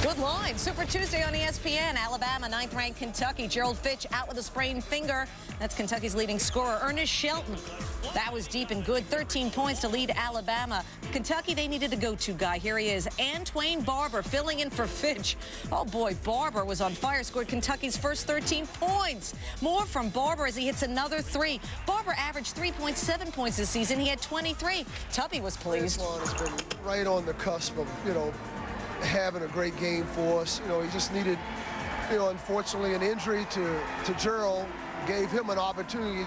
Good line. Super Tuesday on ESPN. Alabama, 9th-ranked Kentucky. Gerald Fitch out with a sprained finger. That's Kentucky's leading scorer, Ernest Shelton. That was deep and good. 13 points to lead Alabama. Kentucky, they needed a go-to guy. Here he is, Antwain Barber, filling in for Fitch. Oh, boy, Barber was on fire. Scored Kentucky's first 13 points. More from Barber as he hits another three. Barber averaged 3.7 points this season. He had 23. Tubby was pleased. Has been right on the cusp of, having a great game for us. He just needed, unfortunately, an injury to Gerald gave him an opportunity.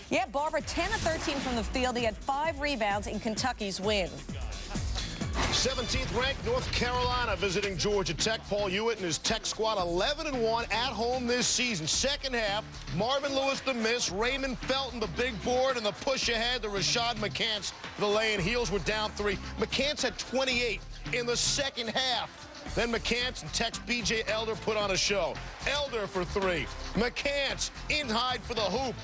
Yeah, Barber 10 of 13 from the field. He had 5 rebounds in Kentucky's win. 17th ranked North Carolina visiting Georgia Tech. Paul Hewitt and his Tech squad 11-1 at home this season. Second half, Marvin Lewis the miss, Raymond Felton the big board, and the push ahead to Rashad McCants for the lay-in. Heels were down 3. McCants had 28 in the second half. Then McCants and Tech's B.J. Elder put on a show. Elder for 3. McCants inside for the hoop.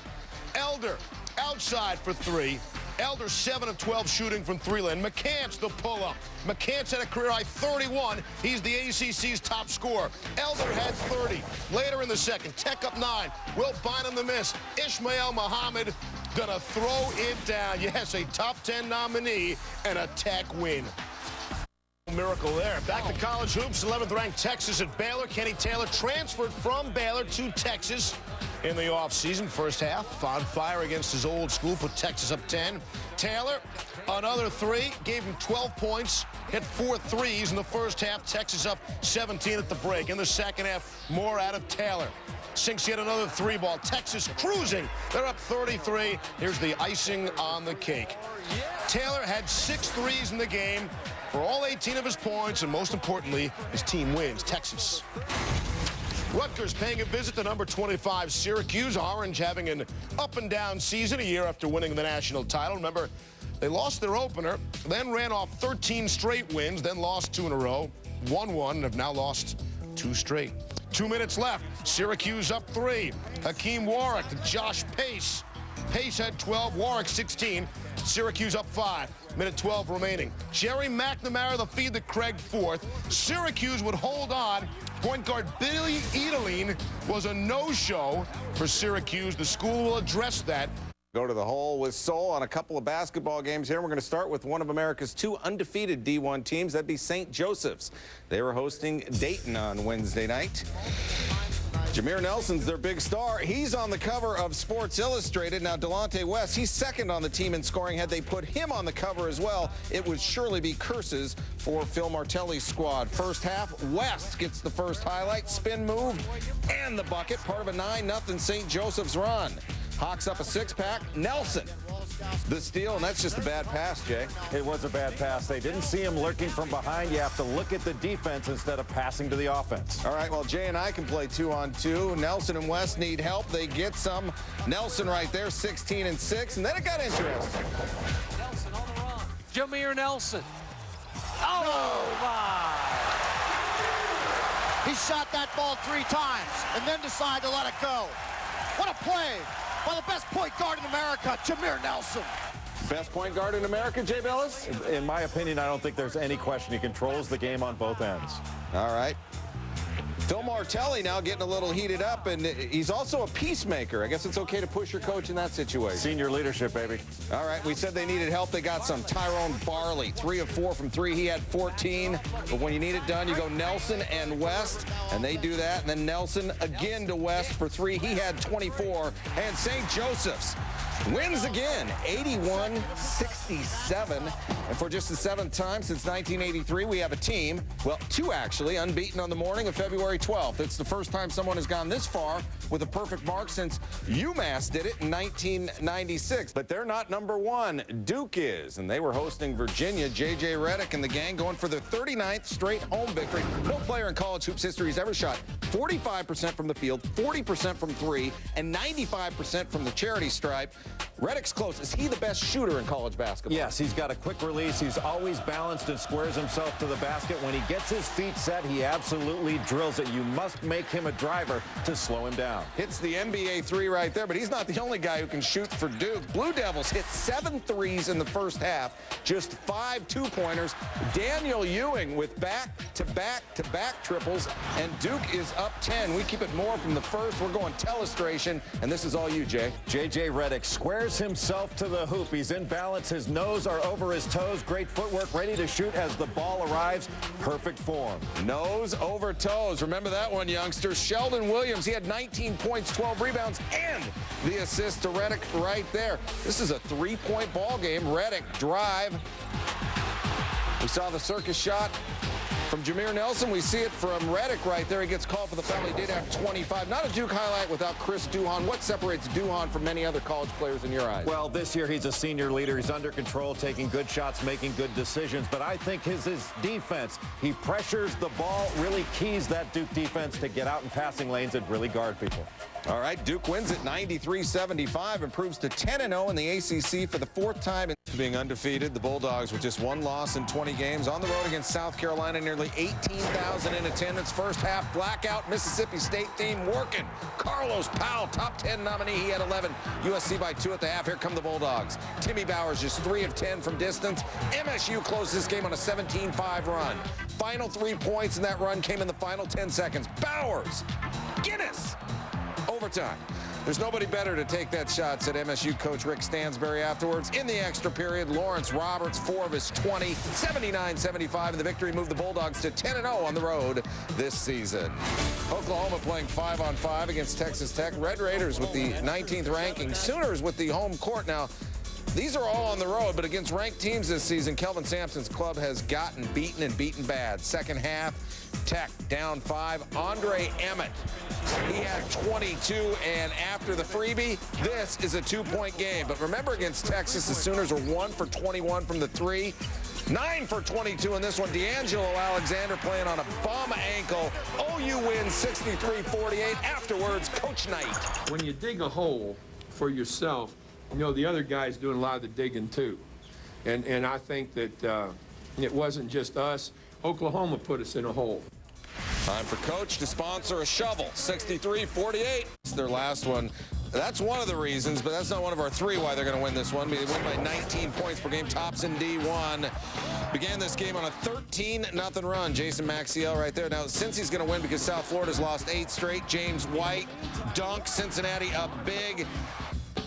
Elder outside for 3. Elder 7 of 12 shooting from 3-land. McCants the pull-up. McCants had a career-high 31. He's the ACC's top scorer. Elder had 30. Later in the second, Tech up 9. Will Bynum the miss. Ishmael Muhammad gonna throw it down. Yes, a top 10 nominee and a Tech win. Miracle there. Back to college hoops. 11th-ranked Texas at Baylor. Kenny Taylor transferred from Baylor to Texas in the offseason. First half, on fire against his old school, put Texas up 10. Taylor, another 3, gave him 12 points, hit 4 threes in the first half. Texas up 17 at the break. In the second half, more out of Taylor. Sinks yet another 3-ball. Texas cruising. They're up 33. Here's the icing on the cake. Taylor had 6 threes in the game for all 18 of his points, and most importantly, his team wins. Texas. Rutgers paying a visit to number 25 Syracuse. Orange having an up-and-down season a year after winning the national title. Remember, they lost their opener, then ran off 13 straight wins, then lost 2 in a row, won 1, and have now lost 2 straight. 2 minutes left. Syracuse up 3. Hakeem Warwick to Josh Pace. Pace had 12, Warwick 16. Syracuse up 5. Minute 12 remaining. Jerry McNamara the feed to Craig Forth. Syracuse would hold on. Point guard Billy Edeline was a no-show for Syracuse. The school will address that. Go to the hole with Soul on a couple of basketball games here. We're going to start with one of America's 2 undefeated D1 teams. That'd be St. Joseph's. They were hosting Dayton on Wednesday night. Jameer Nelson's their big star. He's on the cover of Sports Illustrated. Now, Delonte West, he's second on the team in scoring. Had they put him on the cover as well, it would surely be curses for Phil Martelli's squad. First half, West gets the first highlight, spin move, and the bucket. Part of a 9-0 St. Joseph's run. Hawks up a 6-pack. Nelson, the steal, and that's just a bad pass, Jay. It was a bad pass. They didn't see him lurking from behind. You have to look at the defense instead of passing to the offense. All right, well, Jay and I can play 2-on-2. Nelson and West need help. They get some. Nelson right there, 16 and 6, and then it got interesting. Nelson on the run. Jameer Nelson. Oh, my. He shot that ball 3 times and then decided to let it go. What a play by the best point guard in America, Jameer Nelson. Best point guard in America, Jay Billis? In my opinion, I don't think there's any question. He controls the game on both ends. All right. Phil Martelli now getting a little heated up, and he's also a peacemaker. I guess it's okay to push your coach in that situation. Senior leadership, baby. All right, we said they needed help. They got some. Tyrone Barley, 3 of 4 from 3. He had 14. But when you need it done, you go Nelson and West, and they do that. And then Nelson again to West for 3. He had 24. And St. Joseph's wins again, 81-67. And for just the 7th time since 1983, we have a team, well, 2 actually, unbeaten on the morning of February 12th. It's the first time someone has gone this far with a perfect mark since UMass did it in 1996. But they're not number 1. Duke is, and they were hosting Virginia. J.J. Redick and the gang going for their 39th straight home victory. No player in college hoops history has ever shot 45% from the field, 40% from 3, and 95% from the charity stripe. Redick's close. Is he the best shooter in college basketball? Yes, he's got a quick release. release. He's always balanced and squares himself to the basket. When he gets his feet set, he absolutely drills it. You must make him a driver to slow him down. Hits the NBA three right there, but he's not the only guy who can shoot for Duke. Blue Devils hit 7 threes in the first half, just 5 two-pointers. Daniel Ewing with back-to-back-to-back triples, and Duke is up 10. We keep it more from the first. We're going telestration, and this is all you, Jay. J.J. Redick squares himself to the hoop. He's in balance. His nose are over his toes. Great footwork, ready to shoot as the ball arrives. Perfect form. Nose over toes. Remember that one, youngsters. Sheldon Williams, he had 19 points, 12 rebounds, and the assist to Redick right there. This is a 3-point ball game. Redick drive. We saw the circus shot from Jameer Nelson. We see it from Redick right there. He gets called for the foul. He did have 25. Not a Duke highlight without Chris Duhon. What separates Duhon from many other college players in your eyes? Well, this year he's a senior leader. He's under control, taking good shots, making good decisions. But I think his defense, he pressures the ball, really keys that Duke defense to get out in passing lanes and really guard people. All right, Duke wins at 93-75, improves to 10-0 in the ACC for the 4th time. Being undefeated, the Bulldogs with just 1 loss in 20 games on the road against South Carolina, nearly 18,000 in attendance. First half blackout, Mississippi State team working. Carlos Powell, top 10 nominee, he had 11. USC by 2 at the half. Here come the Bulldogs. Timmy Bowers just 3 of 10 from distance. MSU closed this game on a 17-5 run. Final 3 points in that run came in the final 10 seconds. Bowers, Guinness, overtime. There's nobody better to take that shot, said MSU coach Rick Stansbury afterwards. In the extra period, Lawrence Roberts, 4 of his 20, 79-75, and the victory moved the Bulldogs to 10-0 on the road this season. Oklahoma playing 5-on-5 against Texas Tech. Red Raiders with the 19th ranking. Sooners with the home court. Now, these are all on the road, but against ranked teams this season, Kelvin Sampson's club has gotten beaten and beaten bad. Second half, Tech down 5. Andre Emmett, he had 22, and after the freebie, this is a 2-point game. But remember, against Texas, the Sooners are 1 for 21 from the 3. 9 for 22 in this one. D'Angelo Alexander playing on a bum ankle. OU wins 63-48. Afterwards, Coach Knight. When you dig a hole for yourself, you know, the other guy's doing a lot of the digging too. And I think that it wasn't just us. Oklahoma put us in a hole. Time for Coach to sponsor a shovel. 63-48. It's their last one. That's one of the reasons, but that's not one of our 3 why they're going to win this one. They win by 19 points per game. Tops in D1. Began this game on a 13-0 run. Jason Maxiell right there. Now, since he's going to win because South Florida's lost 8 straight. James White, dunk. Cincinnati up big.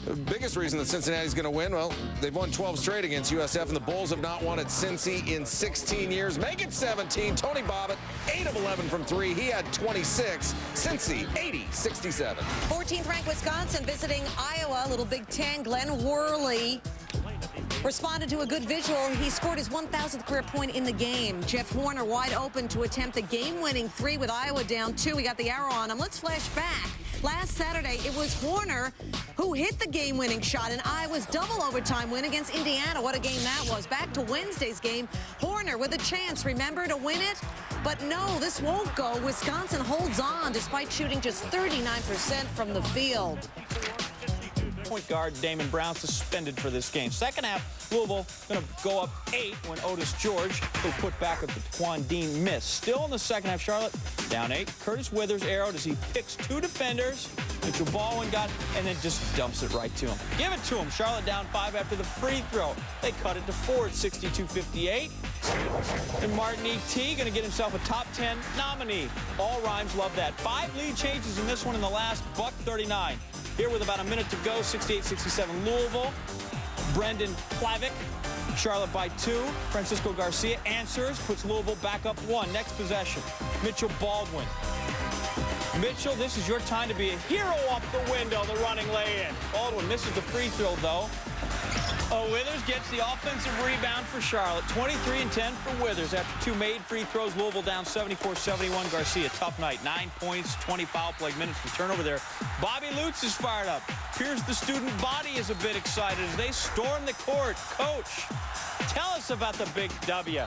The biggest reason that Cincinnati's going to win, well, they've won 12 straight against USF, and the Bulls have not won at Cincy in 16 years. Make it 17. Tony Bobbitt, 8 of 11 from 3. He had 26. Cincy, 80-67. 14th ranked Wisconsin visiting Iowa. Little Big Ten. Glenn Worley responded to a good visual. He scored his 1,000th career point in the game. Jeff Horner wide open to attempt the game-winning 3 with Iowa down 2. We got the arrow on him. Let's flash back. Last Saturday, it was Horner who hit the game-winning shot in Iowa's double overtime win against Indiana. What a game that was. Back to Wednesday's game, Horner with a chance, remember, to win it? But no, this won't go. Wisconsin holds on despite shooting just 39% from the field. Point guard Damon Brown suspended for this game. Second half, Louisville going to go up 8 when Otis George will put back with the Quan Dean miss. Still in the second half, Charlotte down 8. Curtis Withers arrowed as he picks 2 defenders. Mitchell Baldwin got, and then just dumps it right to him. Give it to him. Charlotte down 5 after the free throw. They cut it to 4 at 62-58. And Martin E.T. going to get himself a top 10 nominee. All Rhymes love that. 5 lead changes in this one in the last, $1:39. Here with about a minute to go, 68-67 Louisville. Brendan Plavic, Charlotte by 2. Francisco Garcia answers, puts Louisville back up 1. Next possession, Mitchell Baldwin. Mitchell, this is your time to be a hero off the window, the running lay-in. Baldwin misses the free throw, though. Withers gets the offensive rebound for Charlotte. 23 and 10 for Withers after 2 made free throws. Louisville down 74-71. Garcia, tough night. 9 points, 20 foul play minutes for turnover there. Bobby Lutz is fired up. Here's the student body is a bit excited as they storm the court. Coach, tell us about the big W.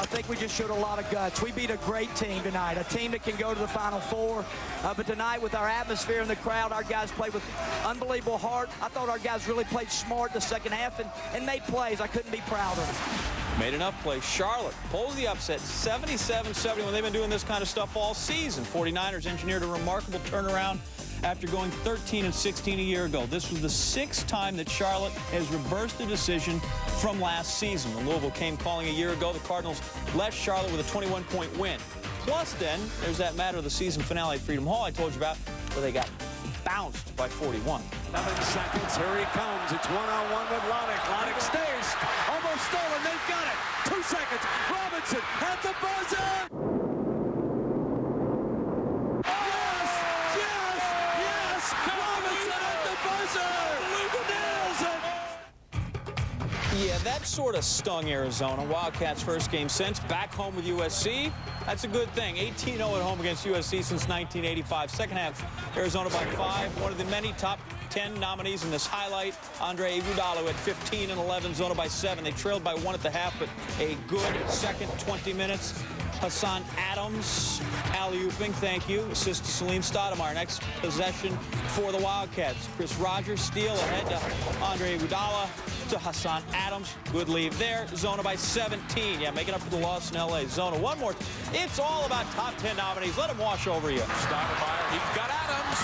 I think we just showed a lot of guts. We beat a great team tonight, a team that can go to the Final Four. But tonight, with our atmosphere in the crowd, our guys played with unbelievable heart. I thought our guys really played smart the second half and made plays. I couldn't be prouder. Made enough plays. Charlotte pulls the upset 77-70 when they've been doing this kind of stuff all season. 49ers engineered a remarkable turnaround after going 13-16 a year ago. This was the 6th time that Charlotte has reversed a decision from last season. When Louisville came calling a year ago, the Cardinals left Charlotte with a 21-point win. Plus, then, there's that matter of the season finale at Freedom Hall I told you about, where they got bounced by 41. 7 seconds. Here he comes. It's one-on-one with Lonick. Lonick stays. Almost stolen. They've got it. 2 seconds. Robinson at the buzzer. Yeah, that sort of stung Arizona. Wildcats' first game since. Back home with USC. That's a good thing. 18-0 at home against USC since 1985. Second half, Arizona by 5. One of the many top 10 nominees in this highlight. Andre Iguodala at 15 and 11. Zona by 7. They trailed by 1 at the half, but a good second 20 minutes. Hassan Adams, alley-ooping, thank you. Assist to Salim Stoudemire. Next possession for the Wildcats. Chris Rogers, steal ahead to Andre Iguodala, to Hassan Adams. Good leave there. Zona by 17. Yeah, making up for the loss in L.A. Zona one more. It's all about top 10 nominees. Let them wash over you. Stoudemire, he's got Adams.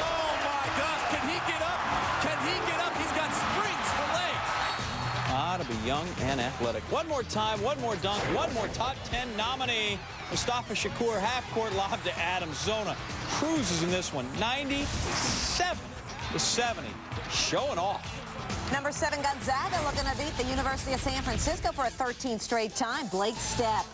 Oh, my God. Can he get up? Can he get up? He's got springs for legs. To be young and athletic. One more time, one more dunk, one more top 10 nominee. Mustafa Shakur, half-court lob to Adams. Zona cruises in this one. 97-70. Showing off. Number 7 Gonzaga looking to beat the University of San Francisco for a 13th straight time. Blake Stepp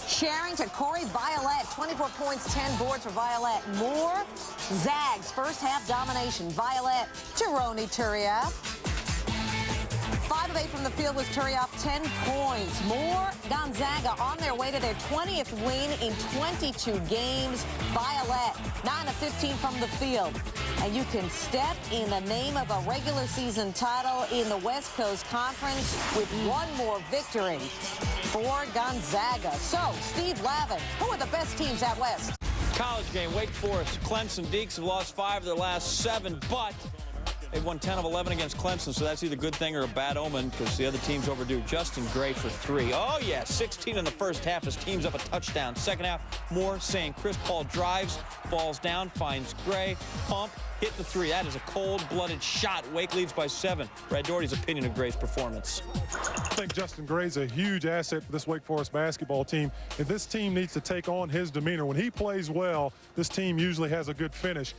sharing to Corey Violet. 24 points, 10 boards for Violet. More Zags first half domination. Violet to Ronny Turiaf. 5 of 8 from the field was Turiaf, 10 points. More Gonzaga on their way to their 20th win in 22 games. Violet, 9 of 15 from the field. And you can step in the name of a regular season title in the West Coast Conference with one more victory for Gonzaga. So, Steve Lavin, who are the best teams out west? College game, Wake Forest, Clemson, Deacs have lost 5 of their last 7, but they won 10 of 11 against Clemson, so that's either a good thing or a bad omen because the other team's overdue. Justin Gray for 3. Oh, yeah, 16 in the first half. His team's up a touchdown. Second half, more saying Chris Paul drives, falls down, finds Gray, pump, hit the 3. That is a cold-blooded shot. Wake leads by 7. Brad Doherty's opinion of Gray's performance. I think Justin Gray's a huge asset for this Wake Forest basketball team, and this team needs to take on his demeanor. When he plays well, this team usually has a good finish.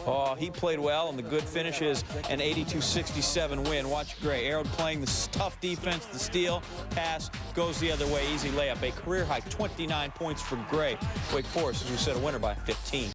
Oh, he played well, and the good finish is an 82-67 win. Watch Gray. Arrow playing the tough defense, the steal, pass, goes the other way, easy layup. A career-high 29 points for Gray. Wake Forest, as we said, a winner by 15.